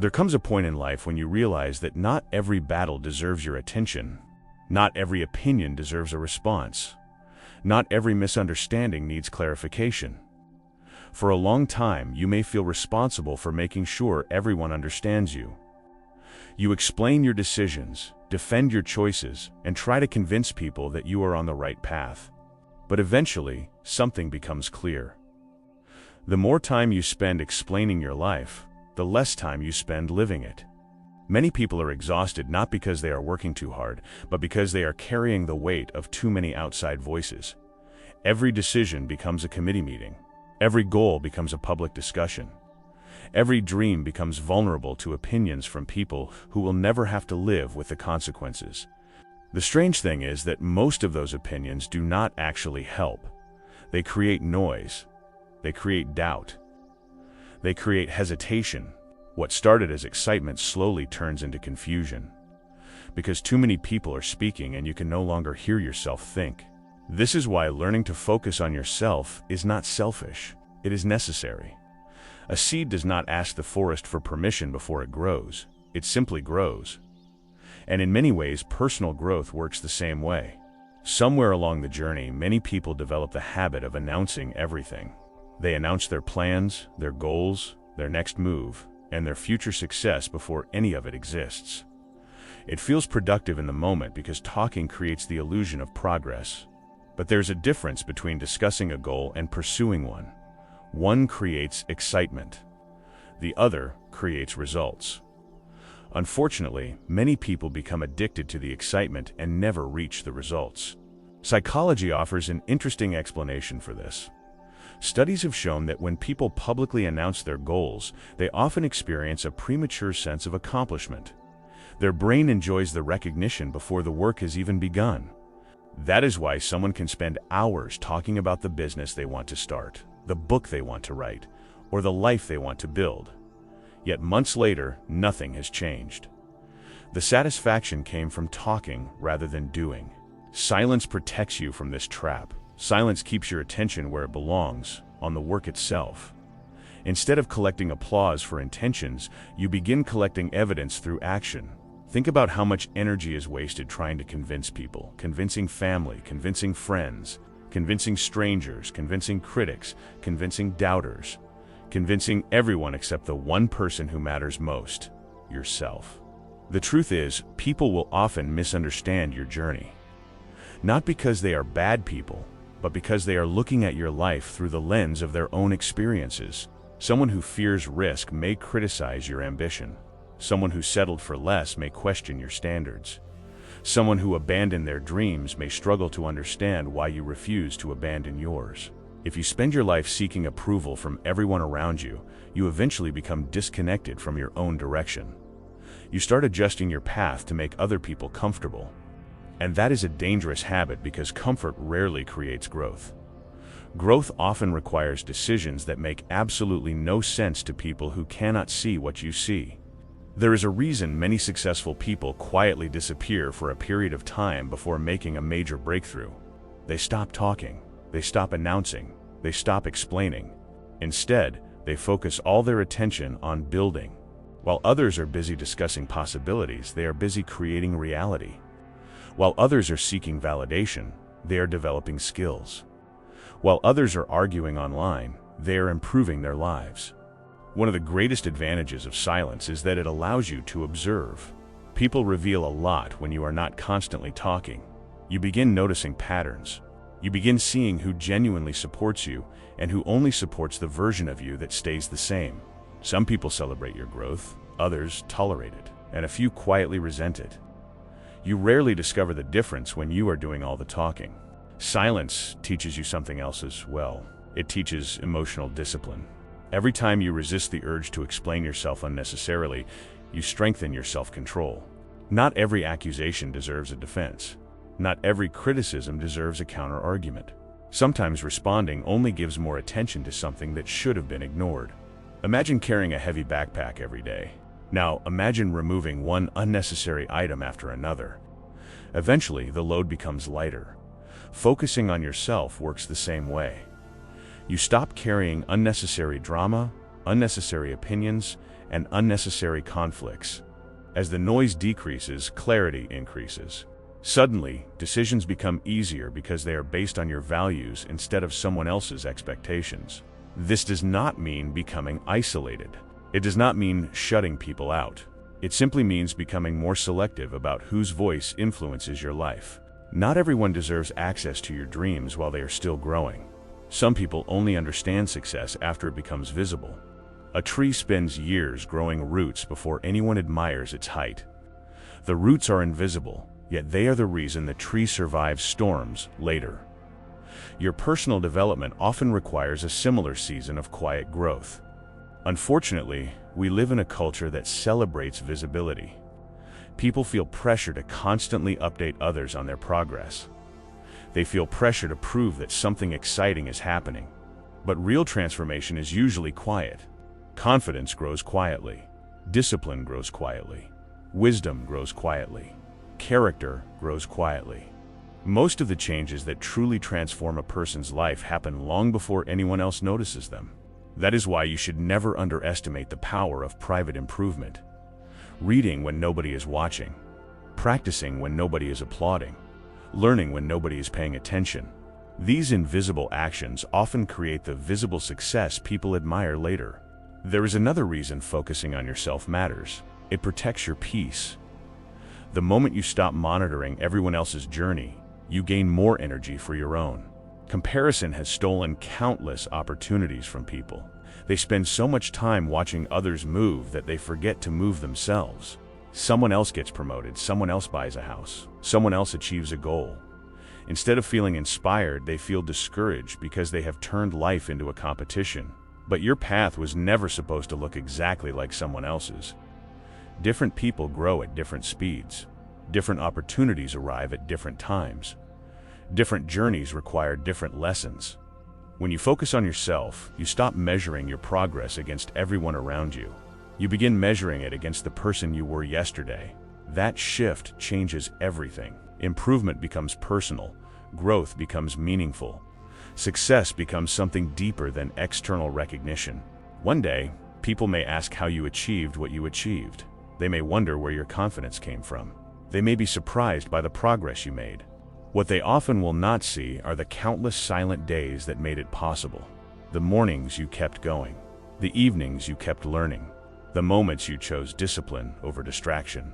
There comes a point in life when you realize that not every battle deserves your attention. Not every opinion deserves a response. Not every misunderstanding needs clarification. For a long time, you may feel responsible for making sure everyone understands you. You explain your decisions, defend your choices, and try to convince people that you are on the right path. But eventually, something becomes clear. The more time you spend explaining your life, the less time you spend living it. Many people are exhausted not because they are working too hard, but because they are carrying the weight of too many outside voices. Every decision becomes a committee meeting. Every goal becomes a public discussion. Every dream becomes vulnerable to opinions from people who will never have to live with the consequences. The strange thing is that most of those opinions do not actually help. They create noise. They create doubt. They create hesitation. What started as excitement slowly turns into confusion. Because too many people are speaking and you can no longer hear yourself think. This is why learning to focus on yourself is not selfish. It is necessary. A seed does not ask the forest for permission before it grows. It simply grows. And in many ways, personal growth works the same way. Somewhere along the journey, many people develop the habit of announcing everything. They announce their plans, their goals, their next move, and their future success before any of it exists. It feels productive in the moment because talking creates the illusion of progress. But there's a difference between discussing a goal and pursuing one. One creates excitement. The other creates results. Unfortunately, many people become addicted to the excitement and never reach the results. Psychology offers an interesting explanation for this. Studies have shown that when people publicly announce their goals, they often experience a premature sense of accomplishment. Their brain enjoys the recognition before the work has even begun. That is why someone can spend hours talking about the business they want to start, the book they want to write, or the life they want to build. Yet months later, nothing has changed. The satisfaction came from talking rather than doing. Silence protects you from this trap. Silence keeps your attention where it belongs, on the work itself. Instead of collecting applause for intentions, you begin collecting evidence through action. Think about how much energy is wasted trying to convince people, convincing family, convincing friends, convincing strangers, convincing critics, convincing doubters, convincing everyone except the one person who matters most, yourself. The truth is, people will often misunderstand your journey. Not because they are bad people, but because they are looking at your life through the lens of their own experiences. Someone who fears risk may criticize your ambition. Someone who settled for less may question your standards. Someone who abandoned their dreams may struggle to understand why you refuse to abandon yours. If you spend your life seeking approval from everyone around you, you eventually become disconnected from your own direction. You start adjusting your path to make other people comfortable. And that is a dangerous habit because comfort rarely creates growth. Growth often requires decisions that make absolutely no sense to people who cannot see what you see. There is a reason many successful people quietly disappear for a period of time before making a major breakthrough. They stop talking, they stop announcing, they stop explaining. Instead, they focus all their attention on building. While others are busy discussing possibilities, they are busy creating reality. While others are seeking validation, they are developing skills. While others are arguing online, they are improving their lives. One of the greatest advantages of silence is that it allows you to observe. People reveal a lot when you are not constantly talking. You begin noticing patterns. You begin seeing who genuinely supports you and who only supports the version of you that stays the same. Some people celebrate your growth, others tolerate it, and a few quietly resent it. You rarely discover the difference when you are doing all the talking. Silence teaches you something else as well. It teaches emotional discipline. Every time you resist the urge to explain yourself unnecessarily, you strengthen your self-control. Not every accusation deserves a defense. Not every criticism deserves a counter-argument. Sometimes responding only gives more attention to something that should have been ignored. Imagine carrying a heavy backpack every day. Now, imagine removing one unnecessary item after another. Eventually, the load becomes lighter. Focusing on yourself works the same way. You stop carrying unnecessary drama, unnecessary opinions, and unnecessary conflicts. As the noise decreases, clarity increases. Suddenly, decisions become easier because they are based on your values instead of someone else's expectations. This does not mean becoming isolated. It does not mean shutting people out. It simply means becoming more selective about whose voice influences your life. Not everyone deserves access to your dreams while they are still growing. Some people only understand success after it becomes visible. A tree spends years growing roots before anyone admires its height. The roots are invisible, yet they are the reason the tree survives storms later. Your personal development often requires a similar season of quiet growth. Unfortunately, we live in a culture that celebrates visibility. People feel pressure to constantly update others on their progress. They feel pressure to prove that something exciting is happening. But real transformation is usually quiet. Confidence grows quietly. Discipline grows quietly. Wisdom grows quietly. Character grows quietly. Most of the changes that truly transform a person's life happen long before anyone else notices them. That is why you should never underestimate the power of private improvement. Reading when nobody is watching. Practicing when nobody is applauding. Learning when nobody is paying attention. These invisible actions often create the visible success people admire later. There is another reason focusing on yourself matters. It protects your peace. The moment you stop monitoring everyone else's journey, you gain more energy for your own. Comparison has stolen countless opportunities from people. They spend so much time watching others move that they forget to move themselves. Someone else gets promoted, someone else buys a house, someone else achieves a goal. Instead of feeling inspired, they feel discouraged because they have turned life into a competition. But your path was never supposed to look exactly like someone else's. Different people grow at different speeds. Different opportunities arrive at different times. Different journeys require different lessons. When you focus on yourself, you stop measuring your progress against everyone around you. You begin measuring it against the person you were yesterday. That shift changes everything. Improvement becomes personal. Growth becomes meaningful. Success becomes something deeper than external recognition. One day, people may ask how you achieved what you achieved. They may wonder where your confidence came from. They may be surprised by the progress you made. What they often will not see are the countless silent days that made it possible. The mornings you kept going. The evenings you kept learning. The moments you chose discipline over distraction.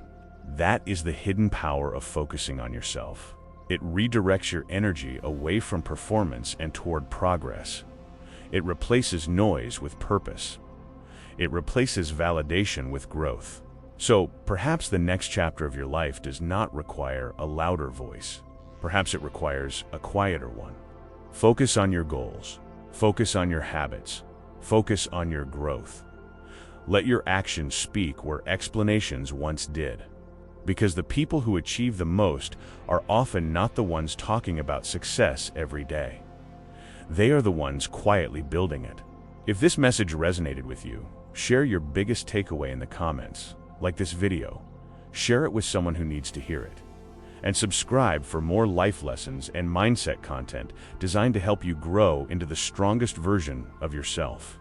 That is the hidden power of focusing on yourself. It redirects your energy away from performance and toward progress. It replaces noise with purpose. It replaces validation with growth. So, perhaps the next chapter of your life does not require a louder voice. Perhaps it requires a quieter one. Focus on your goals. Focus on your habits. Focus on your growth. Let your actions speak where explanations once did. Because the people who achieve the most are often not the ones talking about success every day. They are the ones quietly building it. If this message resonated with you, share your biggest takeaway in the comments. Like this video, share it with someone who needs to hear it. And subscribe for more life lessons and mindset content designed to help you grow into the strongest version of yourself.